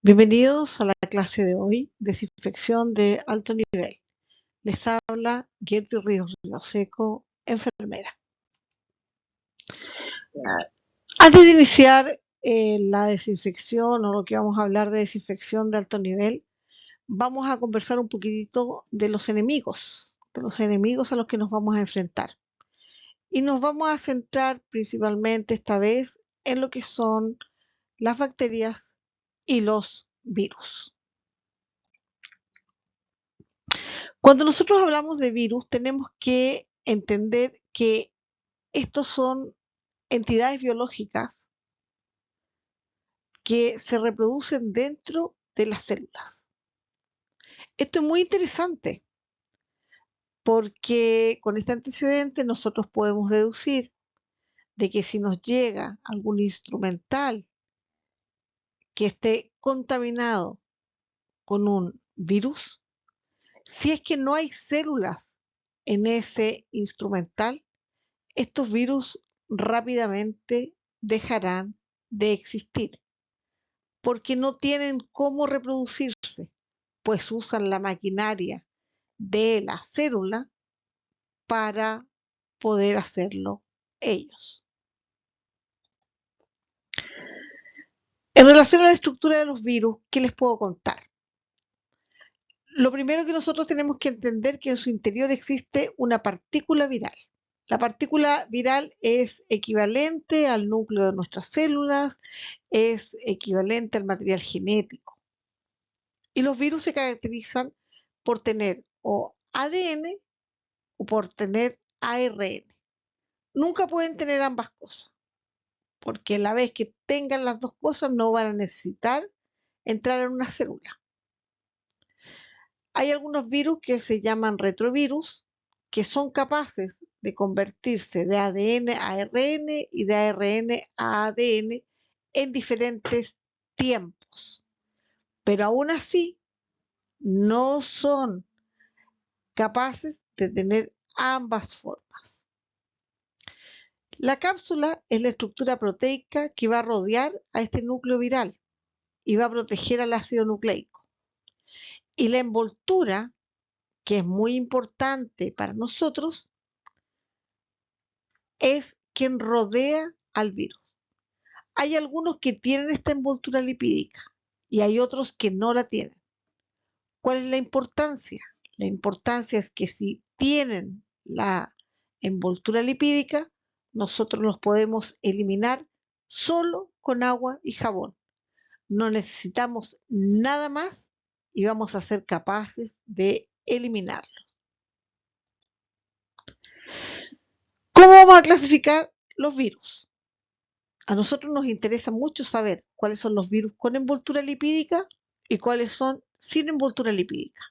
Bienvenidos a la clase de hoy, desinfección de alto nivel. Les habla Gertie Ríos Rioseco, enfermera. Antes de iniciar la desinfección o lo que vamos a hablar de desinfección de alto nivel, vamos a conversar un poquitito de los enemigos a los que nos vamos a enfrentar. Y nos vamos a centrar principalmente esta vez en lo que son las bacterias y los virus. Cuando nosotros hablamos de virus, tenemos que entender que estos son entidades biológicas que se reproducen dentro de las células. Esto es muy interesante porque con este antecedente nosotros podemos deducir de que si nos llega algún instrumental que esté contaminado con un virus, si es que no hay células en ese instrumental, estos virus rápidamente dejarán de existir, porque no tienen cómo reproducirse, pues usan la maquinaria de la célula para poder hacerlo ellos. En relación a la estructura de los virus, ¿qué les puedo contar? Lo primero que nosotros tenemos que entender es que en su interior existe una partícula viral. La partícula viral es equivalente al núcleo de nuestras células, es equivalente al material genético. Y los virus se caracterizan por tener o ADN o por tener ARN. Nunca pueden tener ambas cosas, porque la vez que tengan las dos cosas no van a necesitar entrar en una célula. Hay algunos virus que se llaman retrovirus, que son capaces de convertirse de ADN a ARN y de ARN a ADN en diferentes tiempos. Pero aún así no son capaces de tener ambas formas. La cápsula es la estructura proteica que va a rodear a este núcleo viral y va a proteger al ácido nucleico. Y la envoltura, que es muy importante para nosotros, es quien rodea al virus. Hay algunos que tienen esta envoltura lipídica y hay otros que no la tienen. ¿Cuál es la importancia? La importancia es que si tienen la envoltura lipídica, nosotros los podemos eliminar solo con agua y jabón. No necesitamos nada más y vamos a ser capaces de eliminarlo. ¿Cómo vamos a clasificar los virus? A nosotros nos interesa mucho saber cuáles son los virus con envoltura lipídica y cuáles son sin envoltura lipídica.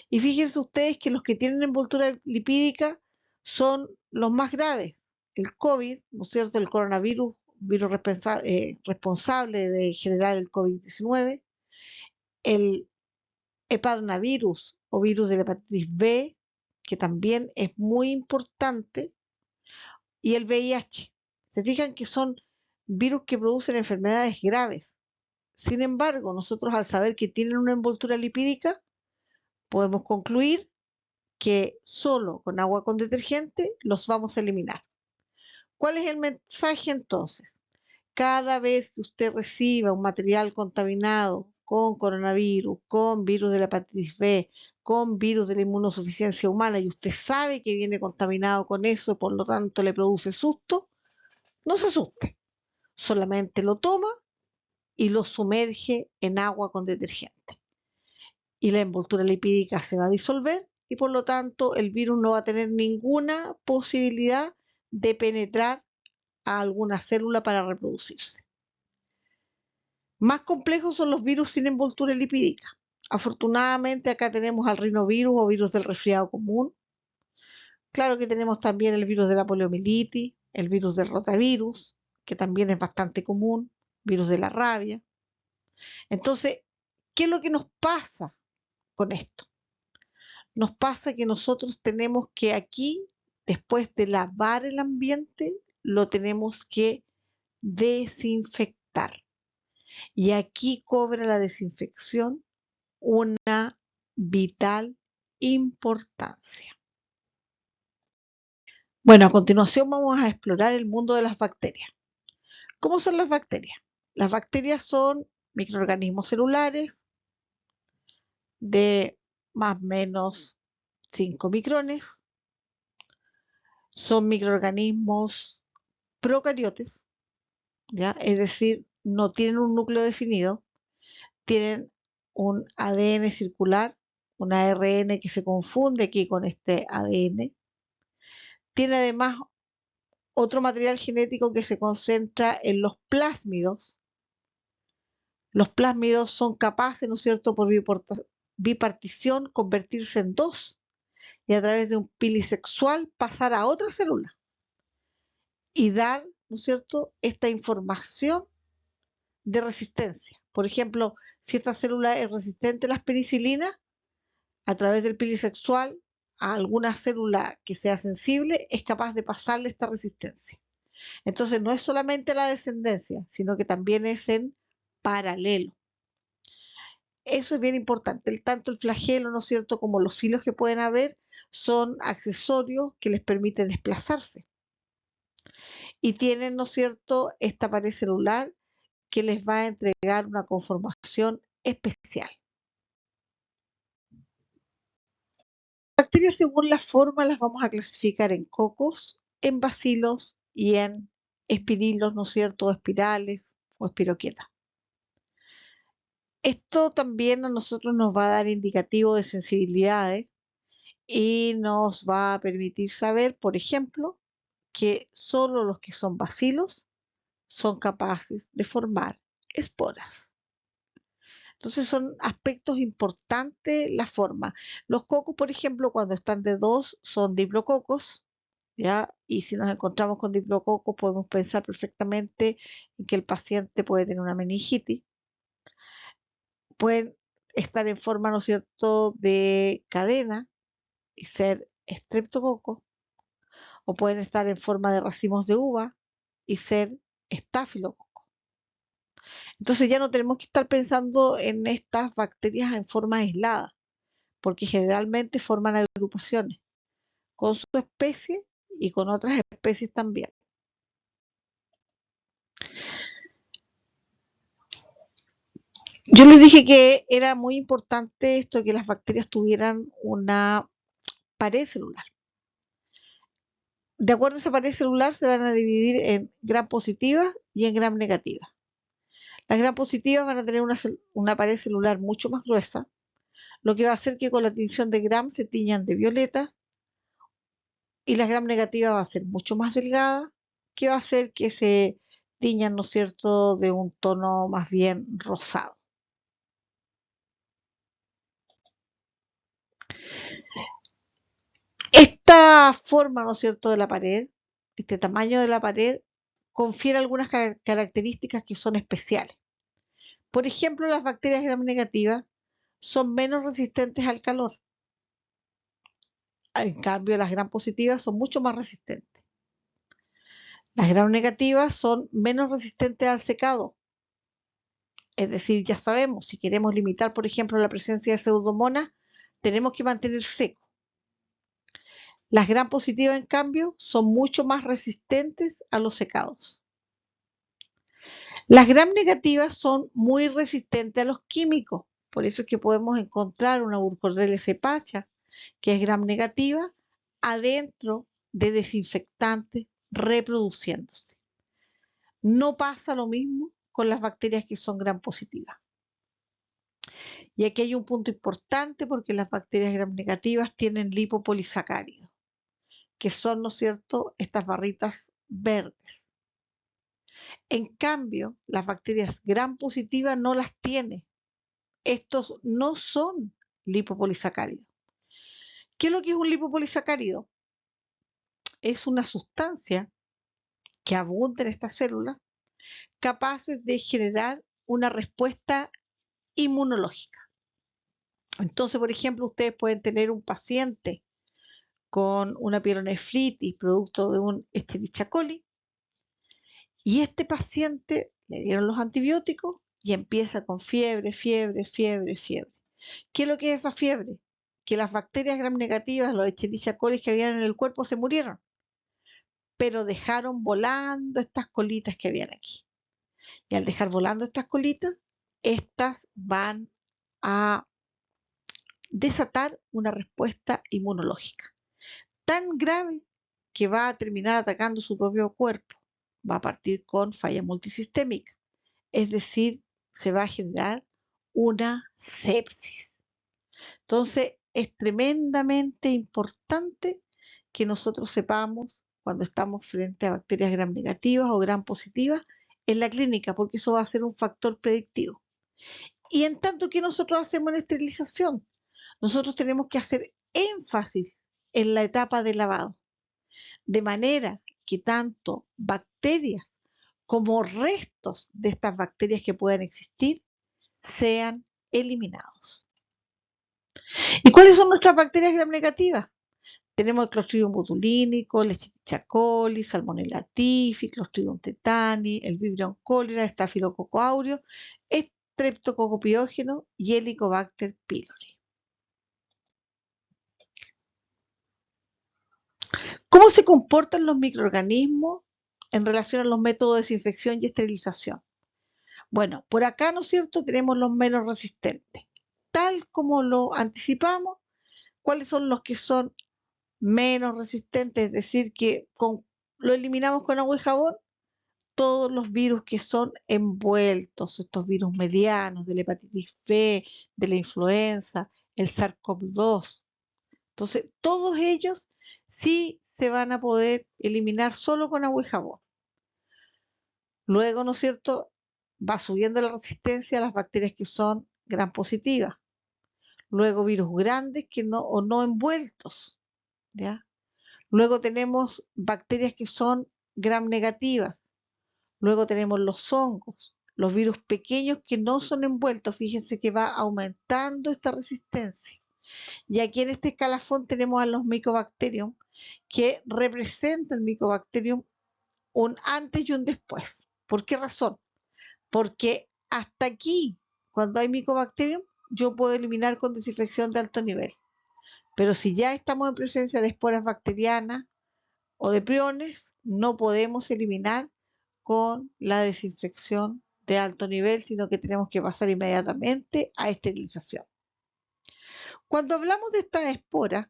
Y fíjense ustedes que los que tienen envoltura lipídica son los más graves. El COVID, ¿no es cierto? El coronavirus, virus responsable de generar el COVID-19, el hepadnavirus o virus de la hepatitis B, que también es muy importante, y el VIH. Se fijan que son virus que producen enfermedades graves. Sin embargo, nosotros al saber que tienen una envoltura lipídica, podemos concluir que solo con agua con detergente los vamos a eliminar. ¿Cuál es el mensaje entonces? Cada vez que usted reciba un material contaminado con coronavirus, con virus de la hepatitis B, con virus de la inmunosuficiencia humana y usted sabe que viene contaminado con eso, por lo tanto le produce susto, no se asuste, solamente lo toma y lo sumerge en agua con detergente. Y la envoltura lipídica se va a disolver y por lo tanto el virus no va a tener ninguna posibilidad de penetrar a alguna célula para reproducirse. Más complejos son los virus sin envoltura lipídica. Afortunadamente acá tenemos al rinovirus o virus del resfriado común. Claro que tenemos también el virus de la poliomielitis, el virus del rotavirus, que también es bastante común, virus de la rabia. Entonces, ¿qué es lo que nos pasa con esto? Nos pasa que nosotros tenemos que aquí, después de lavar el ambiente, lo tenemos que desinfectar. Y aquí cobra la desinfección una vital importancia. Bueno, a continuación vamos a explorar el mundo de las bacterias. ¿Cómo son las bacterias? Las bacterias son microorganismos celulares de más o menos 5 micrones. Son microorganismos procariotes, ¿ya? Es decir, no tienen un núcleo definido, tienen un ADN circular, un ARN que se confunde aquí con este ADN. Tiene además otro material genético que se concentra en los plásmidos. Los plásmidos son capaces, ¿no es cierto?, por bipartición, convertirse en dos y a través de un pilisexual pasar a otra célula y dar, ¿no es cierto?, esta información de resistencia. Por ejemplo, si esta célula es resistente a las penicilinas, a través del pilisexual, a alguna célula que sea sensible, es capaz de pasarle esta resistencia. Entonces, no es solamente la descendencia, sino que también es en paralelo. Eso es bien importante. Tanto el flagelo, ¿no es cierto?, como los hilos que pueden haber, son accesorios que les permiten desplazarse. Y tienen, ¿no es cierto?, esta pared celular que les va a entregar una conformación especial. Las bacterias, según la forma, las vamos a clasificar en cocos, en bacilos y en espirilos, ¿no es cierto?, o espirales o espiroquetas. Esto también a nosotros nos va a dar indicativo de sensibilidades y nos va a permitir saber, por ejemplo, que solo los que son bacilos son capaces de formar esporas. Entonces son aspectos importantes la forma. Los cocos, por ejemplo, cuando están de dos, son diplococos, ¿ya? Y si nos encontramos con diplococos, podemos pensar perfectamente en que el paciente puede tener una meningitis. Pueden estar en forma, ¿no es cierto?, de cadena y ser estreptococos, o pueden estar en forma de racimos de uva y ser estafilococcos. Entonces ya no tenemos que estar pensando en estas bacterias en forma aislada, porque generalmente forman agrupaciones con su especie y con otras especies también. Yo les dije que era muy importante esto, que las bacterias tuvieran una pared celular. De acuerdo a esa pared celular se van a dividir en gram positivas y en gram negativas. Las gram positivas van a tener una pared celular mucho más gruesa, lo que va a hacer que con la tinción de gram se tiñan de violeta, y la gram negativa va a ser mucho más delgada, que va a hacer que se tiñan, ¿no es cierto?, de un tono más bien rosado. Esta forma, ¿no es cierto?, de la pared, este tamaño de la pared, confiere algunas características que son especiales. Por ejemplo, las bacterias gram negativas son menos resistentes al calor. En cambio, las gram positivas son mucho más resistentes. Las gram negativas son menos resistentes al secado. Es decir, ya sabemos, si queremos limitar, por ejemplo, la presencia de pseudomonas, tenemos que mantener seco. Las gram positivas, en cambio, son mucho más resistentes a los secados. Las gram negativas son muy resistentes a los químicos, por eso es que podemos encontrar una Burkholderia cepacia, que es gram negativa, adentro de desinfectantes reproduciéndose. No pasa lo mismo con las bacterias que son gram positivas. Y aquí hay un punto importante porque las bacterias gram negativas tienen lipopolisacáridos, que son, ¿no es cierto?, estas barritas verdes. En cambio, las bacterias gram positivas no las tiene. Estos no son lipopolisacáridos. ¿Qué es lo que es un lipopolisacárido? Es una sustancia que abunda en estas células capaces de generar una respuesta inmunológica. Entonces, por ejemplo, ustedes pueden tener un paciente con una pielonefritis producto de un Escherichia coli, y este paciente le dieron los antibióticos y empieza con fiebre, fiebre, fiebre, fiebre. ¿Qué es lo que es esa fiebre? Que las bacterias gram negativas, los Escherichia coli que habían en el cuerpo se murieron, pero dejaron volando estas colitas que habían aquí. Y al dejar volando estas colitas, estas van a desatar una respuesta inmunológica tan grave que va a terminar atacando su propio cuerpo. Va a partir con falla multisistémica, es decir, se va a generar una sepsis. Entonces, es tremendamente importante que nosotros sepamos cuando estamos frente a bacterias gram negativas o gram positivas en la clínica, porque eso va a ser un factor predictivo. Y en tanto que nosotros hacemos la esterilización, nosotros tenemos que hacer énfasis en la etapa de lavado, de manera que tanto bacterias como restos de estas bacterias que puedan existir sean eliminados. ¿Y cuáles son nuestras bacterias gram negativas? Tenemos el Clostridium botulínico, el Escherichia coli, Salmonella typhi, Clostridium tetani, el Vibrio cholera, Staphylococcus aureus, Streptococcus pyogenes y Helicobacter pylori. ¿Cómo se comportan los microorganismos en relación a los métodos de desinfección y esterilización? Bueno, por acá, ¿no es cierto?, tenemos los menos resistentes. Tal como lo anticipamos, ¿cuáles son los que son menos resistentes? Es decir, que lo eliminamos con agua y jabón. Todos los virus que son envueltos, estos virus medianos, de la hepatitis B, de la influenza, el SARS-CoV-2. Entonces, todos ellos sí se van a poder eliminar solo con agua y jabón. Luego, ¿no es cierto?, va subiendo la resistencia a las bacterias que son gram positivas. Luego virus grandes que no o no envueltos, ¿ya? Luego tenemos bacterias que son gram negativas. Luego tenemos los hongos, los virus pequeños que no son envueltos. Fíjense que va aumentando esta resistencia. Y aquí en este escalafón tenemos a los Mycobacterium, que representan el Mycobacterium un antes y un después. ¿Por qué razón? Porque hasta aquí, cuando hay Mycobacterium, yo puedo eliminar con desinfección de alto nivel. Pero si ya estamos en presencia de esporas bacterianas o de priones, no podemos eliminar con la desinfección de alto nivel, sino que tenemos que pasar inmediatamente a esterilización. Cuando hablamos de estas esporas,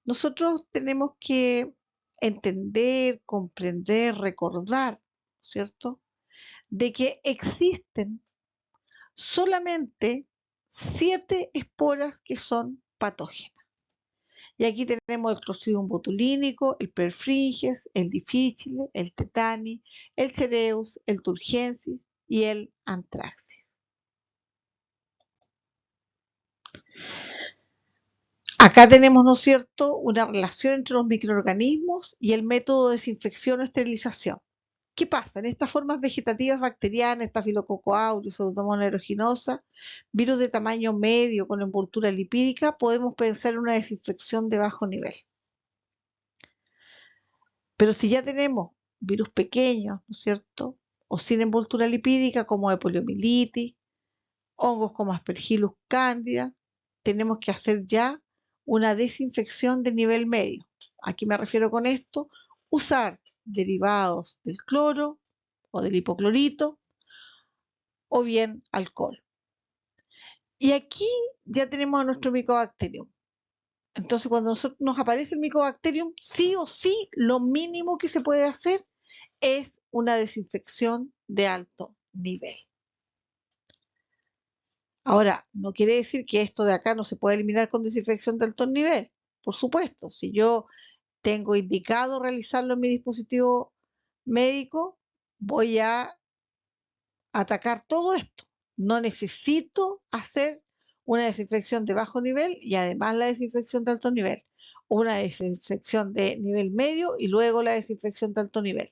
nosotros tenemos que entender, comprender, recordar, ¿cierto?, de que existen solamente 7 esporas que son patógenas. Y aquí tenemos el Clostridium botulínico, el Perfringens, el Difficile, el Tetani, el Cereus, el Turgensis y el Anthracis. Acá tenemos, ¿no es cierto?, una relación entre los microorganismos y el método de desinfección o esterilización. ¿Qué pasa? En estas formas vegetativas bacterianas, Staphylococcus aureus, Pseudomonas aeruginosa, virus de tamaño medio con envoltura lipídica, podemos pensar en una desinfección de bajo nivel. Pero si ya tenemos virus pequeños, ¿no es cierto?, o sin envoltura lipídica, como de poliomielitis, hongos como Aspergillus candida, tenemos que hacer ya una desinfección de nivel medio. ¿A qué me refiero con esto? Usar derivados del cloro o del hipoclorito o bien alcohol. Y aquí ya tenemos a nuestro Mycobacterium. Entonces, cuando nos aparece el Mycobacterium, sí o sí, lo mínimo que se puede hacer es una desinfección de alto nivel. Ahora, no quiere decir que esto de acá no se pueda eliminar con desinfección de alto nivel. Por supuesto, si yo tengo indicado realizarlo en mi dispositivo médico, voy a atacar todo esto. No necesito hacer una desinfección de bajo nivel y además la desinfección de alto nivel. Una desinfección de nivel medio y luego la desinfección de alto nivel.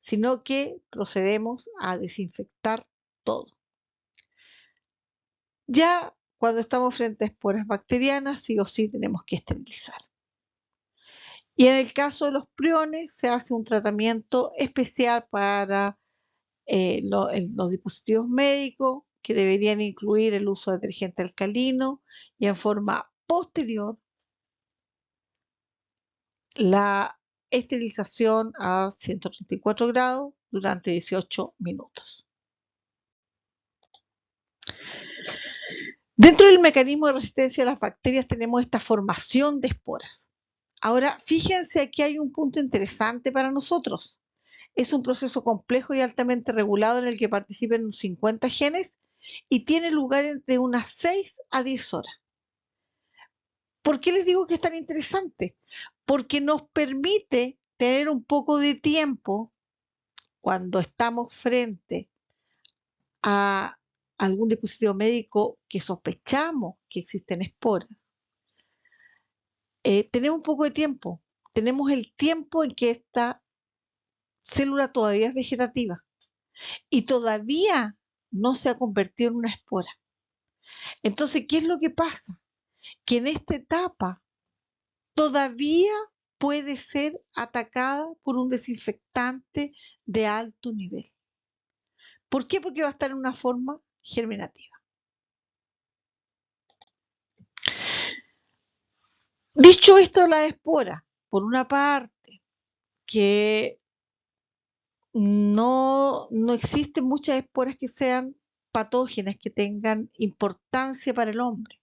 Sino que procedemos a desinfectar todo. Ya cuando estamos frente a esporas bacterianas, sí o sí tenemos que esterilizar. Y en el caso de los priones, se hace un tratamiento especial para los dispositivos médicos, que deberían incluir el uso de detergente alcalino y en forma posterior la esterilización a 134 grados durante 18 minutos. Dentro del mecanismo de resistencia a las bacterias tenemos esta formación de esporas. Ahora, fíjense, aquí hay un punto interesante para nosotros. Es un proceso complejo y altamente regulado en el que participan 50 genes y tiene lugar entre unas 6 a 10 horas. ¿Por qué les digo que es tan interesante? Porque nos permite tener un poco de tiempo cuando estamos frente a algún dispositivo médico que sospechamos que existen esporas. Tenemos un poco de tiempo. Tenemos el tiempo en que esta célula todavía es vegetativa y todavía no se ha convertido en una espora. Entonces, ¿qué es lo que pasa? Que en esta etapa todavía puede ser atacada por un desinfectante de alto nivel. ¿Por qué? Porque va a estar en una forma germinativa. Dicho esto, la espora, por una parte, que no existen muchas esporas que sean patógenas, que tengan importancia para el hombre.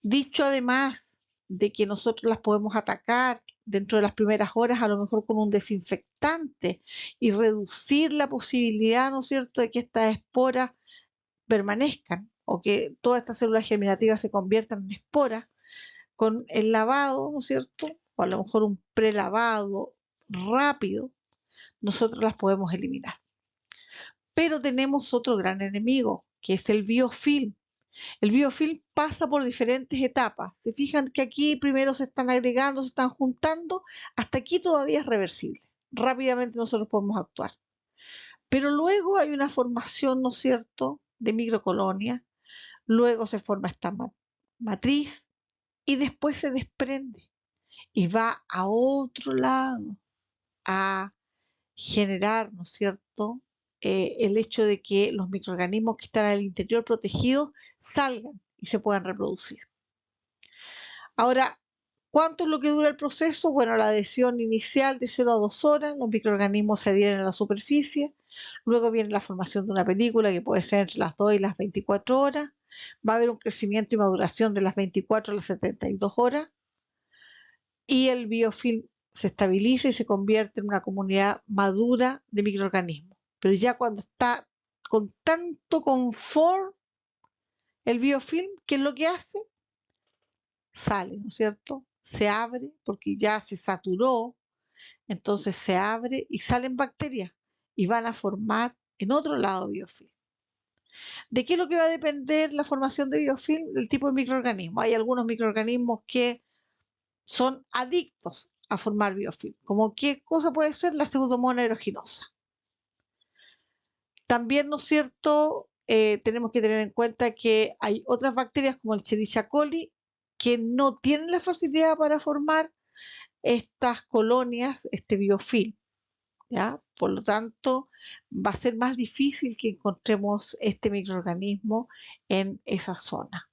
Dicho además de que nosotros las podemos atacar dentro de las primeras horas, a lo mejor con un desinfectante y reducir la posibilidad, ¿no es cierto?, de que estas esporas permanezcan o que todas estas células germinativas se conviertan en esporas con el lavado, ¿no es cierto?, o a lo mejor un prelavado rápido, nosotros las podemos eliminar. Pero tenemos otro gran enemigo, que es el biofilm. El biofilm pasa por diferentes etapas. Se fijan que aquí primero se están agregando, se están juntando, hasta aquí todavía es reversible. Rápidamente nosotros podemos actuar. Pero luego hay una formación, ¿no es cierto?, de microcolonia, luego se forma esta matriz y después se desprende y va a otro lado a generar, ¿no es cierto?, el hecho de que los microorganismos que están al interior protegidos salgan y se puedan reproducir. Ahora, ¿cuánto es lo que dura el proceso? Bueno, la adhesión inicial de 0 a 2 horas, los microorganismos se adhieren a la superficie, luego viene la formación de una película que puede ser entre las 2 y las 24 horas, va a haber un crecimiento y maduración de las 24 a las 72 horas, y el biofilm se estabiliza y se convierte en una comunidad madura de microorganismos. Pero ya cuando está con tanto confort el biofilm, ¿qué es lo que hace? Sale, ¿no es cierto? Se abre porque ya se saturó, entonces se abre y salen bacterias y van a formar en otro lado biofilm. ¿De qué es lo que va a depender la formación de biofilm? Del tipo de microorganismo. Hay algunos microorganismos que son adictos a formar biofilm. ¿Como qué cosa puede ser? La pseudomonas aeruginosa. También, ¿no es cierto?, tenemos que tener en cuenta que hay otras bacterias como el Escherichia coli que no tienen la facilidad para formar estas colonias, este biofilm, ¿ya? Por lo tanto, va a ser más difícil que encontremos este microorganismo en esa zona.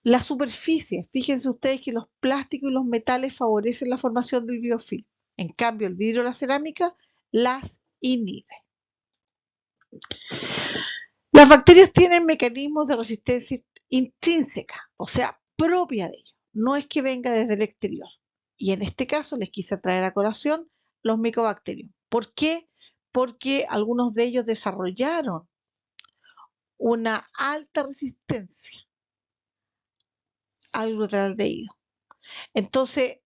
La superficie, fíjense ustedes que los plásticos y los metales favorecen la formación del biofilm. En cambio, el vidrio y la cerámica las inhibe. Las bacterias tienen mecanismos de resistencia intrínseca, o sea, propia de ellos. No es que venga desde el exterior. Y en este caso les quise traer a colación los micobacterios. ¿Por qué? Porque algunos de ellos desarrollaron una alta resistencia al glutaldehído. Entonces,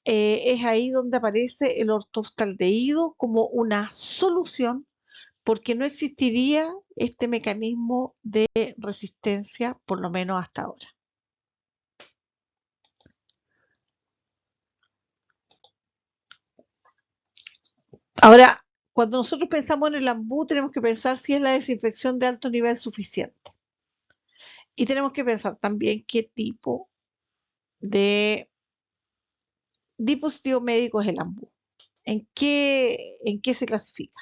es ahí donde aparece el ortoftaldeído como una solución, porque no existiría este mecanismo de resistencia, por lo menos hasta ahora. Ahora, cuando nosotros pensamos en el ambú, tenemos que pensar si es la desinfección de alto nivel suficiente. Y tenemos que pensar también qué tipo de dispositivo médico es el ambú. en qué se clasifica.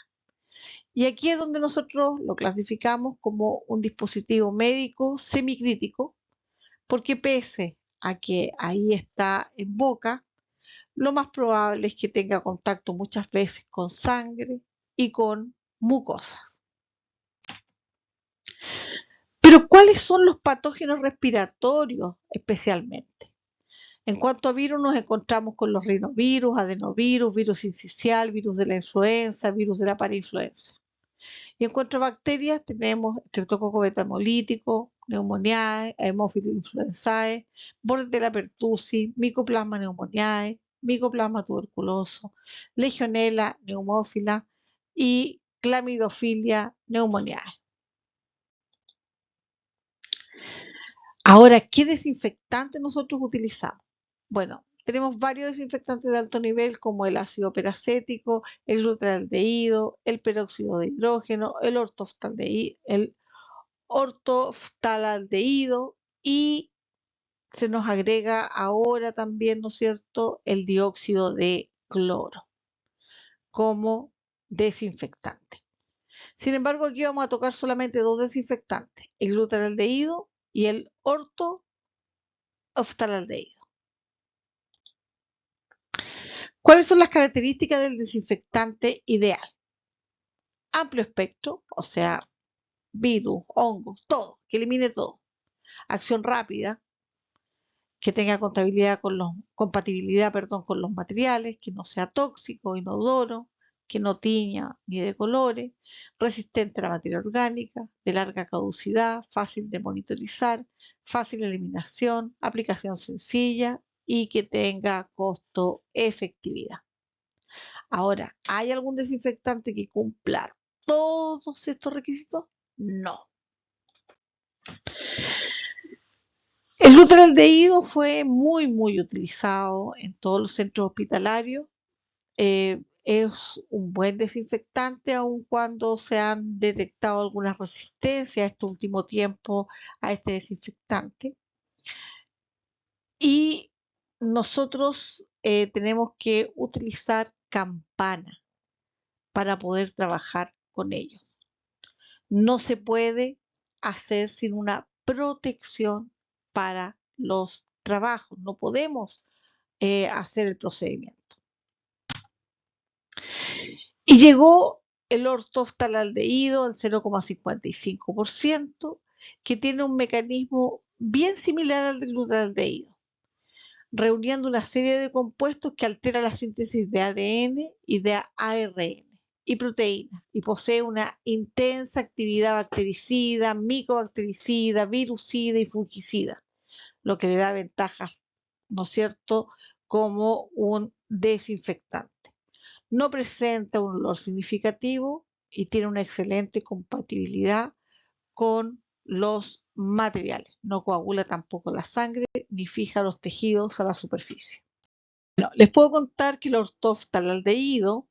Y aquí es donde nosotros lo clasificamos como un dispositivo médico semicrítico, porque pese a que ahí está en boca, lo más probable es que tenga contacto muchas veces con sangre y con mucosas. Pero ¿cuáles son los patógenos respiratorios especialmente? En cuanto a virus, nos encontramos con los rinovirus, adenovirus, virus sincicial, virus de la influenza, virus de la parainfluenza. Y en cuanto a bacterias, tenemos Streptococcus beta hemolítico, Pneumoniae, Haemophilus influenzae, Bordetella pertussis, Mycoplasma pneumoniae, Mycoplasma tuberculoso, Legionella pneumófila y Clamidophila pneumoniae. Ahora, ¿qué desinfectante nosotros utilizamos? Bueno, tenemos varios desinfectantes de alto nivel como el ácido peracético, el glutaraldehído, el peróxido de hidrógeno, el ortoftalaldehído y se nos agrega ahora también, ¿no es cierto?, el dióxido de cloro como desinfectante. Sin embargo, aquí vamos a tocar solamente dos desinfectantes, el glutaraldehído y el ortoftalaldehído. ¿Cuáles son las características del desinfectante ideal? Amplio espectro, o sea, virus, hongos, todo, que elimine todo. Acción rápida, que tenga compatibilidad con los materiales, que no sea tóxico, inodoro, que no tiña ni de colores, resistente a la materia orgánica, de larga caducidad, fácil de monitorizar, fácil eliminación, aplicación sencilla y que tenga costo-efectividad. Ahora, ¿hay algún desinfectante que cumpla todos estos requisitos? No. El glutaraldehído fue muy utilizado en todos los centros hospitalarios. Es un buen desinfectante, aun cuando se han detectado algunas resistencias este último tiempo a este desinfectante. Y nosotros tenemos que utilizar campana para poder trabajar con ellos. No se puede hacer sin una protección para los trabajos. No podemos hacer el procedimiento. Y llegó el ortoftalaldehído al 0,55%, que tiene un mecanismo bien similar al del glutaraldehído, reuniendo una serie de compuestos que altera la síntesis de ADN y de ARN y proteínas, y posee una intensa actividad bactericida, micobactericida, virucida y fungicida, lo que le da ventajas, ¿no es cierto?, como un desinfectante. No presenta un olor significativo y tiene una excelente compatibilidad con los materiales. No coagula tampoco la sangre ni fija los tejidos a la superficie. Bueno, les puedo contar que el ortoftalaldehído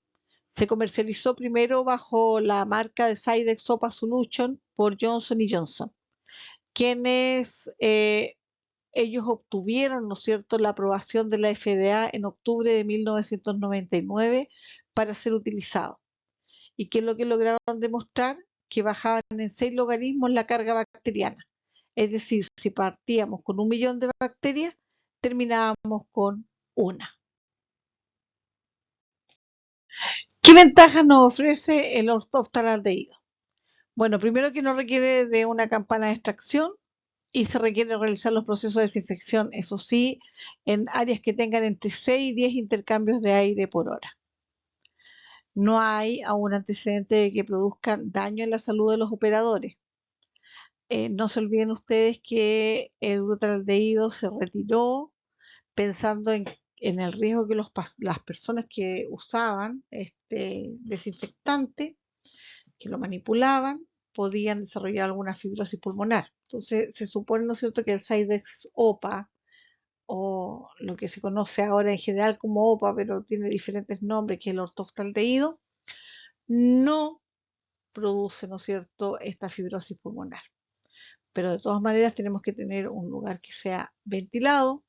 se comercializó primero bajo la marca de Zydex Sopa Solution por Johnson Johnson, quienes ellos obtuvieron, ¿no es cierto?, la aprobación de la FDA en octubre de 1999 para ser utilizado. ¿Y qué es lo que lograron demostrar? Que bajaban en 6 logaritmos la carga bacteriana. Es decir, si partíamos con 1 millón de bacterias, terminábamos con una. ¿Qué ventajas nos ofrece el ortoftalaldehído? Bueno, primero que no requiere de una campana de extracción y se requiere realizar los procesos de desinfección, eso sí, en áreas que tengan entre 6 y 10 intercambios de aire por hora. No hay aún antecedente de que produzcan daño en la salud de los operadores. No se olviden ustedes que el glutaraldehído se retiró pensando en el riesgo que las personas que usaban este desinfectante, que lo manipulaban, podían desarrollar alguna fibrosis pulmonar. Entonces se supone, ¿no es cierto?, que el Zydex OPA, o lo que se conoce ahora en general como OPA, pero tiene diferentes nombres, que es el ortoftalaldehído, no produce, ¿no es cierto?, esta fibrosis pulmonar. Pero de todas maneras tenemos que tener un lugar que sea ventilado,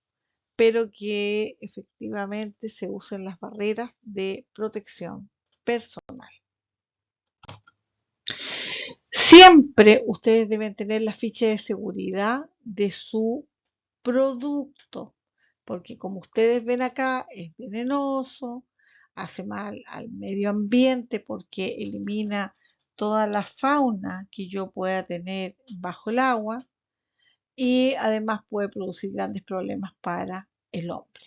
pero que efectivamente se usen las barreras de protección personal. Siempre ustedes deben tener la ficha de seguridad de su producto, porque como ustedes ven acá, es venenoso, hace mal al medio ambiente porque elimina toda la fauna que yo pueda tener bajo el agua y además puede producir grandes problemas para el hombre.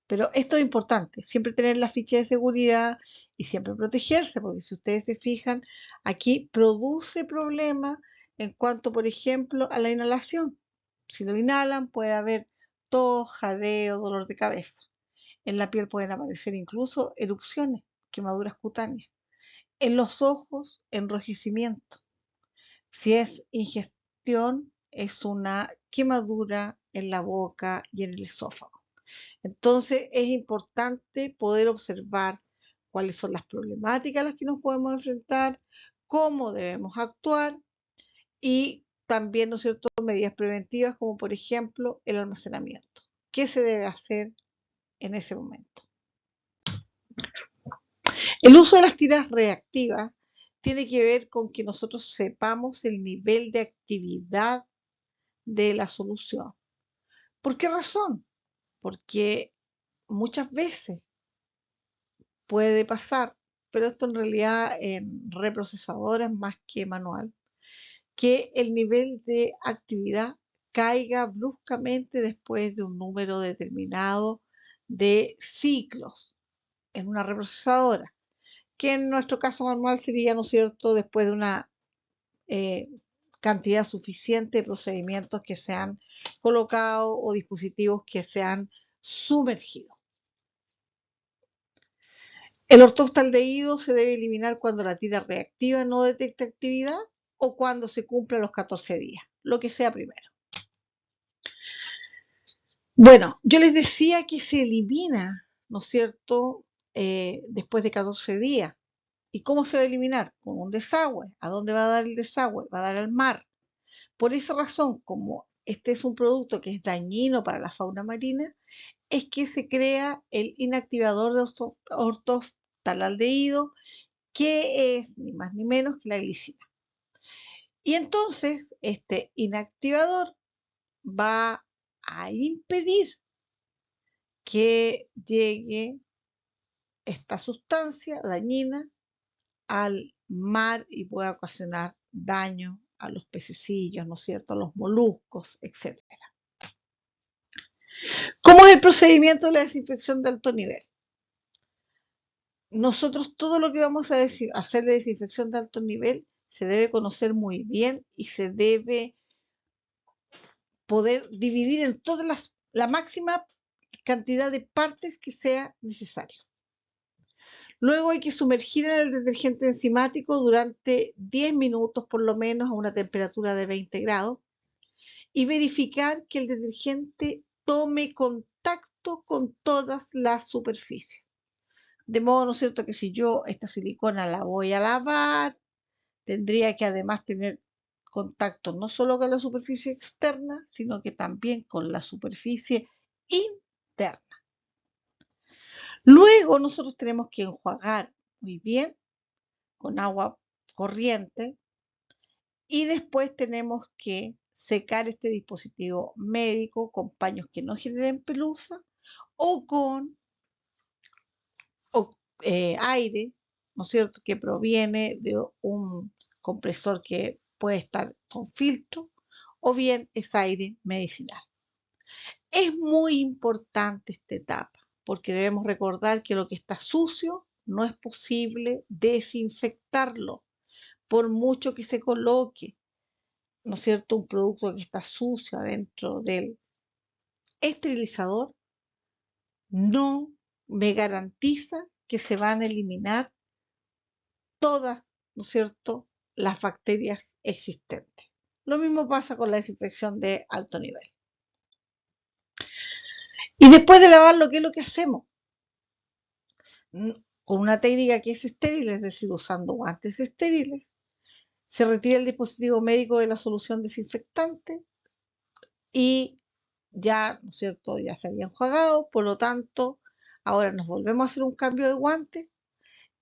Pero esto es importante, siempre tener la ficha de seguridad y siempre protegerse, porque si ustedes se fijan, aquí produce problemas en cuanto, por ejemplo, a la inhalación. Si lo inhalan, puede haber tos, jadeo, dolor de cabeza. En la piel pueden aparecer incluso erupciones, quemaduras cutáneas. En los ojos, enrojecimiento. Si es ingestión, es una quemadura en la boca y en el esófago. Entonces es importante poder observar cuáles son las problemáticas a las que nos podemos enfrentar, cómo debemos actuar y también, ¿no es cierto?, medidas preventivas como por ejemplo el almacenamiento. ¿Qué se debe hacer en ese momento? El uso de las tiras reactivas tiene que ver con que nosotros sepamos el nivel de actividad de la solución. ¿Por qué razón? Porque muchas veces puede pasar, pero esto en realidad en reprocesadoras más que manual, que el nivel de actividad caiga bruscamente después de un número determinado de ciclos en una reprocesadora, que en nuestro caso manual sería, ¿no es cierto?, después de una eh, cantidad suficiente de procedimientos que se han colocado o dispositivos que se han sumergido. El ortoftaldeído se debe eliminar cuando la tira reactiva no detecta actividad o cuando se cumplen los 14 días, lo que sea primero. Bueno, yo les decía que se elimina, ¿no es cierto?, después de 14 días. ¿Y cómo se va a eliminar? Con un desagüe. ¿A dónde va a dar el desagüe? Va a dar al mar. Por esa razón, como este es un producto que es dañino para la fauna marina, es que se crea el inactivador de ortoftalaldehído, que es ni más ni menos que la glicina. Y entonces, este inactivador va a impedir que llegue esta sustancia dañina al mar y pueda ocasionar daño a los pececillos, ¿no es cierto?, a los moluscos, etcétera. ¿Cómo es el procedimiento de la desinfección de alto nivel? Nosotros todo lo que vamos a hacer de desinfección de alto nivel se debe conocer muy bien y se debe poder dividir en todas la máxima cantidad de partes que sea necesario. Luego hay que sumergir en el detergente enzimático durante 10 minutos por lo menos a una temperatura de 20 grados y verificar que el detergente tome contacto con todas las superficies. De modo, ¿no es cierto?, que si yo esta silicona la voy a lavar, tendría que además tener contacto no solo con la superficie externa, sino que también con la superficie interna. Luego nosotros tenemos que enjuagar muy bien con agua corriente y después tenemos que secar este dispositivo médico con paños que no generen pelusa o con aire, ¿no es cierto?, que proviene de un compresor que puede estar con filtro o bien es aire medicinal. Es muy importante esta etapa porque debemos recordar que lo que está sucio no es posible desinfectarlo por mucho que se coloque, ¿no es cierto?, un producto que está sucio adentro del esterilizador, no me garantiza que se van a eliminar todas, ¿no es cierto?, las bacterias existentes. Lo mismo pasa con la desinfección de alto nivel. Y después de lavarlo, ¿qué es lo que hacemos? Con una técnica que es estéril, es decir, usando guantes estériles, se retira el dispositivo médico de la solución desinfectante y ya, ¿no es cierto?, ya se había enjuagado, por lo tanto, ahora nos volvemos a hacer un cambio de guante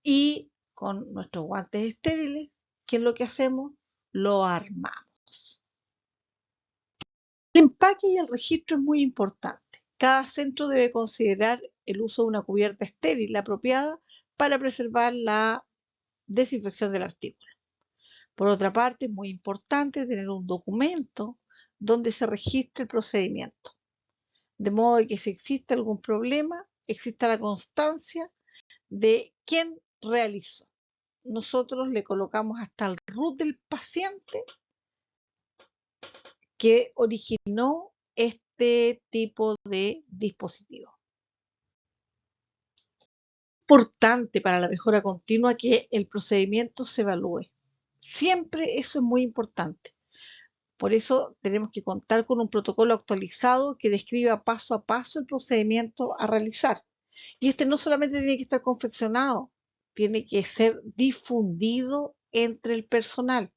y con nuestros guantes estériles, ¿qué es lo que hacemos? Lo armamos. El empaque y el registro es muy importante. Cada centro debe considerar el uso de una cubierta estéril apropiada para preservar la desinfección del artículo. Por otra parte, es muy importante tener un documento donde se registre el procedimiento, de modo que si existe algún problema, exista la constancia de quién realizó. Nosotros le colocamos hasta el root del paciente que originó este tipo de dispositivo. Importante para la mejora continua que el procedimiento se evalúe. Siempre eso es muy importante. Por eso tenemos que contar con un protocolo actualizado que describa paso a paso el procedimiento a realizar. Y este no solamente tiene que estar confeccionado, tiene que ser difundido entre el personal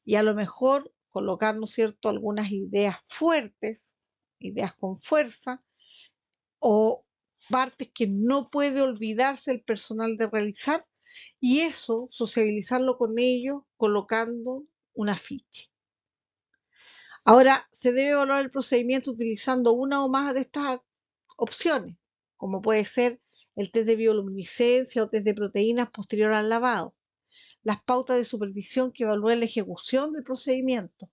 y a lo mejor colocar, ¿no es cierto?, algunas ideas fuertes, ideas con fuerza o partes que no puede olvidarse el personal de realizar y eso sociabilizarlo con ellos colocando un afiche. Ahora, se debe evaluar el procedimiento utilizando una o más de estas opciones, como puede ser el test de bioluminiscencia o test de proteínas posterior al lavado, las pautas de supervisión que evalúen la ejecución del procedimiento,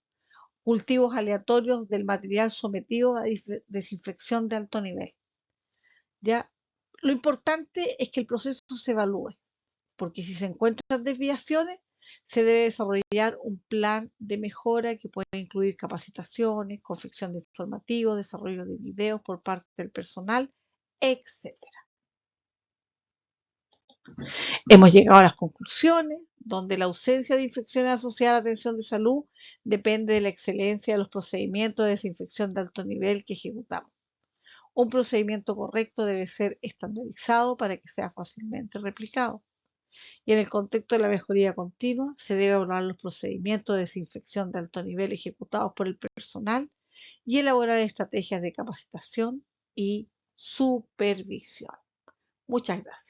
cultivos aleatorios del material sometido a desinfección de alto nivel. ¿Ya? Lo importante es que el proceso se evalúe, porque si se encuentran desviaciones, se debe desarrollar un plan de mejora que puede incluir capacitaciones, confección de informativos, desarrollo de videos por parte del personal, etcétera. Hemos llegado a las conclusiones, donde la ausencia de infecciones asociadas a la atención de salud depende de la excelencia de los procedimientos de desinfección de alto nivel que ejecutamos. Un procedimiento correcto debe ser estandarizado para que sea fácilmente replicado. Y en el contexto de la mejoría continua, se debe evaluar los procedimientos de desinfección de alto nivel ejecutados por el personal y elaborar estrategias de capacitación y supervisión. Muchas gracias.